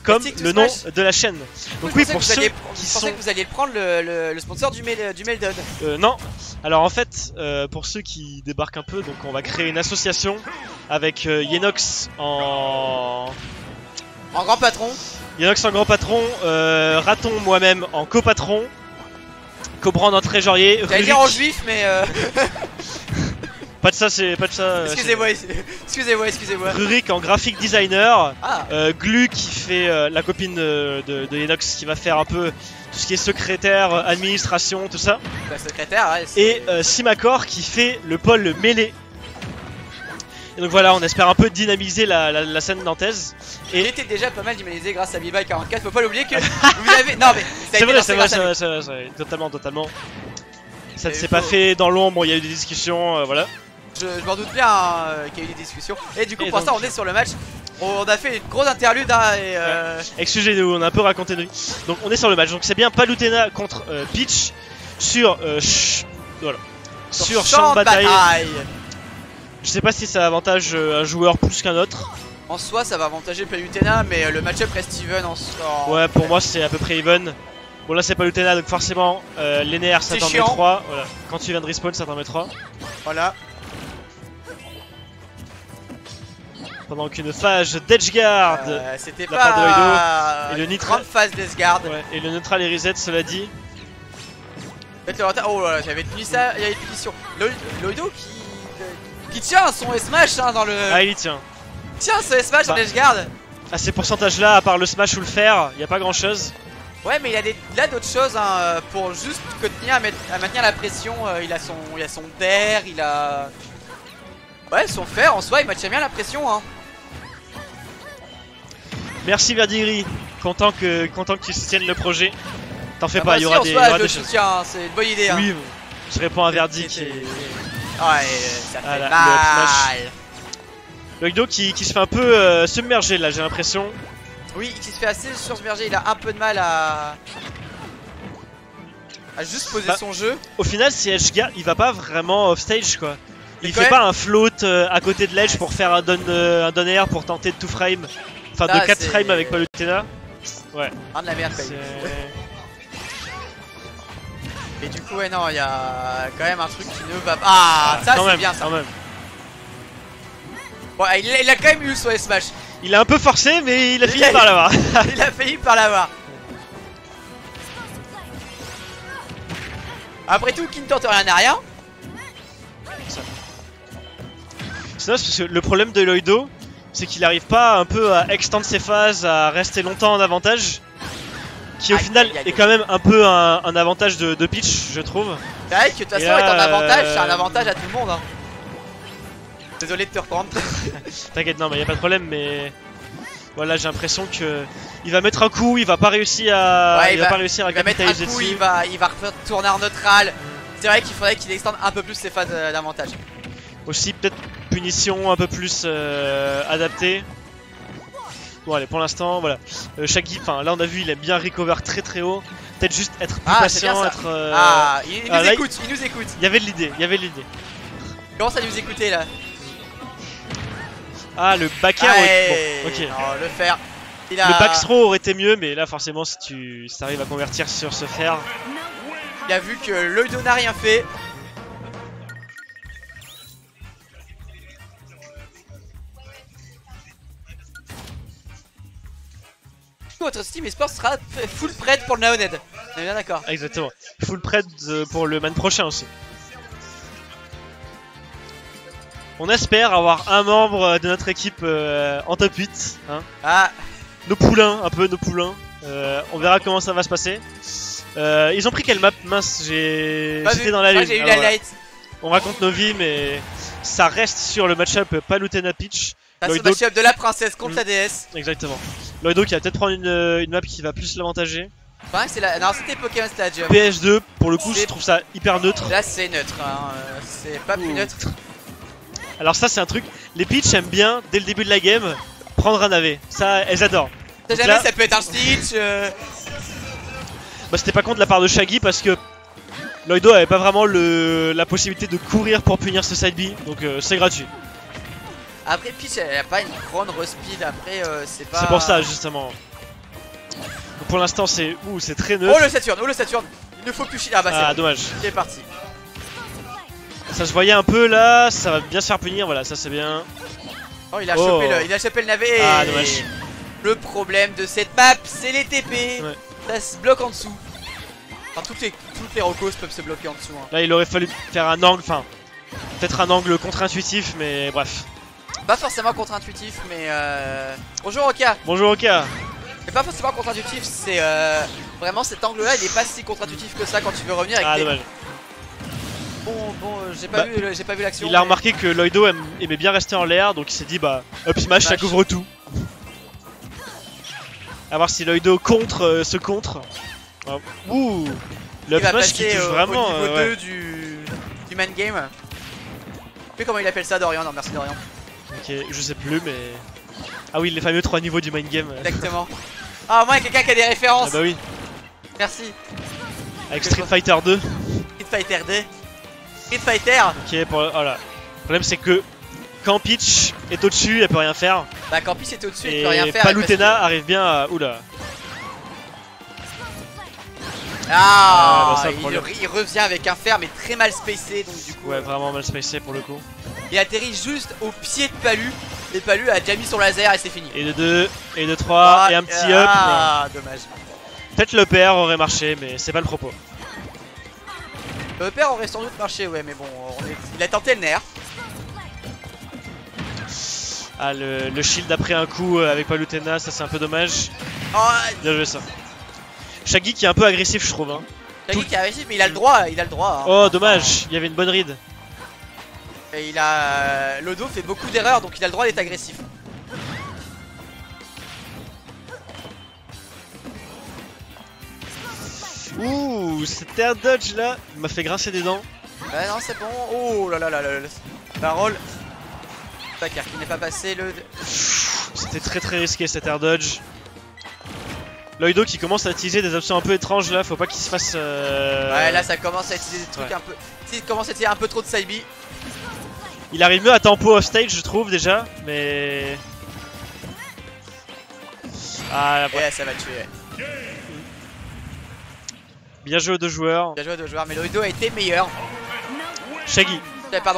comme le nom de la chaîne. Donc oui, pour ceux qui sont... que vous alliez prendre le sponsor du Meldon. Non. Alors en fait, pour ceux qui débarquent un peu, donc on va créer une association avec Yenox en grand patron. Yenox en grand patron, Raton moi-même en copatron, Cobran notre trésorier. J'allais dire en juif, mais pas de ça, c'est pas de ça. Excusez-moi. Rurik en graphic designer. Ah. Glu qui fait la copine de Yenox qui va faire un peu tout ce qui est secrétaire, administration, tout ça. La secrétaire, ouais. Et Simacor qui fait le pôle mêlée. Et donc voilà, on espère un peu dynamiser la scène nantaise. Et il était déjà pas mal dynamisé grâce à Biba 44. Faut pas l'oublier que vous avez. Non mais c'est vrai, totalement. Ça ne s'est pas fait dans l'ombre. Il y a eu des discussions, voilà. Je m'en doute bien qu'il y a eu des discussions. Et du coup, pour l'instant, on est sur le match. On a fait une grosse interlude hein, et excusez-nous, on a un peu raconté de vie. Donc on est sur le match. Donc c'est bien Palutena contre Peach sur voilà. Sur champ de bataille. Je sais pas si ça avantage un joueur plus qu'un autre. En soi, ça va avantager Palutena, mais le match-up reste even en soi. Ouais, pour moi c'est à peu près even. Bon là c'est Palutena, donc forcément l'NR ça t'en met 3. Voilà. Quand tu viens de respawn ça t'en met 3. Voilà. Pendant qu'une phase d'edgeguard c'était pas et le grande phase d'edgeguard. Ouais, et le neutral et reset, cela dit. Oh là là, j'avais fini ça, il y avait une punition. Loido qui tient son smash hein, dans le. Ah il y tient. Tiens son smash dans l'edgeguard. À ces pourcentages là, à part le smash ou le fer, il n'y a pas grand chose. Ouais mais il a d'autres choses hein, pour juste continuer à maintenir la pression. Il a son der, il a. Ouais son fer en soi il maintient bien la pression hein. Merci Verdigris, content que tu soutiennes le projet. T'en fais bah pas, il y aura des choses. Soutiens, c'est une bonne idée. Oui, je réponds à Verdi qui est. Ouais, ça fait mal. Loido qui se fait un peu submerger là, j'ai l'impression. Oui, qui se fait assez submerger, il a un peu de mal à juste poser son jeu. Au final, si Edgeguard, il va pas vraiment off stage quoi. Il fait pas un float à côté de l'edge pour faire un down air pour tenter de 2 frame. Enfin de 4 frames avec Palutena. Ouais. Ah de la merde quand même. Et du coup ouais non il y a quand même un truc qui ne va pas. Ah ça c'est bien ça quand même. Bon il a quand même eu son smash. Il a un peu forcé mais il a fini par l'avoir. Il a fini par l'avoir. Après tout qui ne tente rien à rien. C'est parce que le problème de Loido c'est qu'il arrive pas un peu à extendre ses phases, à rester longtemps en avantage. Qui au final est quand même un peu un avantage de Peach, je trouve. C'est vrai que de toute façon, être en avantage, c'est un avantage à tout le monde. Hein. Désolé de te reprendre. T'inquiète, non, mais y a pas de problème, mais. Voilà, j'ai l'impression que. Il va mettre un coup, il va pas réussir à. Ouais, il va pas réussir à capitaliser dessus. Il va retourner en neutral. C'est vrai qu'il faudrait qu'il extende un peu plus ses phases d'avantage. Aussi, peut-être punition un peu plus adaptée. Bon allez pour l'instant voilà Shaggy, enfin là on a vu il aime bien recover très haut. Peut-être juste être plus patient, être il nous écoute, il nous écoute. Il y avait de l'idée, Il commence à nous écouter là. Ah le back air bon, ok. Non, le fer. Le back throw aurait été mieux mais là forcément si tu arrives à convertir sur ce fer. Il a vu que Loido n'a rien fait. Votre Steam Esports sera full prête pour le Naoned. On est bien d'accord. Exactement. Full prête pour le man prochain aussi. On espère avoir un membre de notre équipe en top 8. Hein. Nos poulains, un peu nos poulains. On verra comment ça va se passer. Ils ont pris quelle map? Mince, j'étais dans la lune. J'ai eu la light. On raconte nos vies, mais ça reste sur le match-up Palutena Peach. C'est le match-up de la princesse contre la déesse. Exactement. Loido qui va peut-être prendre une map qui va plus l'avantager. Enfin, non, c'était Pokémon Stadium. PS2, pour le coup, je trouve ça hyper neutre. Là, c'est neutre. Hein. C'est pas plus neutre. Alors, ça, c'est un truc. Les Peach aiment bien, dès le début de la game, prendre un AV. Ça, elles adorent. Jamais, là, ça peut être un Stitch. Bah, c'était pas con de la part de Shaggy parce que Loido avait pas vraiment la possibilité de courir pour punir ce side B. Donc, c'est gratuit. Après Peach elle a pas une grande respeed, après c'est pas... C'est pour ça justement. pour l'instant c'est très neutre. Oh le Saturne, il ne faut plus chier. Ah bah c'est dommage. Il est parti. Ça se voyait un peu là, ça va bien se faire punir, voilà, ça c'est bien. Oh il a chopé le navet. Ah dommage. Le problème de cette map c'est les TP. Ouais. Ça se bloque en dessous. Enfin toutes les recos peuvent se bloquer en dessous hein. Là il aurait fallu faire un angle, enfin peut-être un angle contre-intuitif mais bref. Pas forcément contre-intuitif mais bonjour Oka. Bonjour Oka. C'est pas forcément contre-intuitif, c'est vraiment cet angle là il est pas si contre-intuitif que ça quand tu veux revenir avec Ah dommage. Bon j'ai pas vu l'action. Il a remarqué que Loido aimait bien rester en l'air, donc il s'est dit bah up smash ça couvre tout. A voir si Loido se contre. Ouh, le up smash qui touche vraiment. Au niveau 2 du main game. Tu sais comment il appelle ça Dorian? Non merci Dorian. Ok, je sais plus mais... Ah oui, les fameux 3 niveaux du main game. Exactement. Ah au moins quelqu'un qui a des références. Ah bah oui. Merci. Avec Street Fighter 2. Street Fighter 2. Street Fighter. Ok, voilà. Le problème c'est que quand Peach est au-dessus, elle peut rien faire. Bah quand Peach est au-dessus, elle et peut rien faire. Palutena arrive bien à... Oula. Ah, bah il revient avec un fer mais très mal spacé donc du coup. Ouais, vraiment mal spacé pour le coup. Il atterrit juste au pied de Palu. Et Palu a déjà mis son laser et c'est fini. Et de 2, et de 3, et un petit up. Ah, dommage. Peut-être le père aurait marché, mais c'est pas le propos. Le père aurait sans doute marché, ouais, mais bon, il a tenté le nerf. Ah, le shield après un coup avec Palutena, ça c'est un peu dommage. Oh, bien joué ça. Shaggy qui est un peu agressif, je trouve. Hein. Shaggy qui est agressif, mais il a le droit. Hein. Oh, dommage, il y avait une bonne ride. Et Lodo fait beaucoup d'erreurs, donc il a le droit d'être agressif. Ouh, cet air dodge là, il m'a fait grincer des dents. Ouais, non, c'est bon. Oh là là là là. Parole. Car qui n'est pas passé le. C'était très risqué cet air dodge. Loido qui commence à utiliser des options un peu étranges là, faut pas qu'il se fasse. Ouais, là ça commence à utiliser des trucs un peu. Il commence à utiliser un peu trop de side B. Il arrive mieux à tempo off stage, je trouve déjà, mais. Ah, ouais, ça va tuer. Bien joué aux deux joueurs. Bien joué aux deux joueurs, mais Loido a été meilleur. Shaggy. Pardon.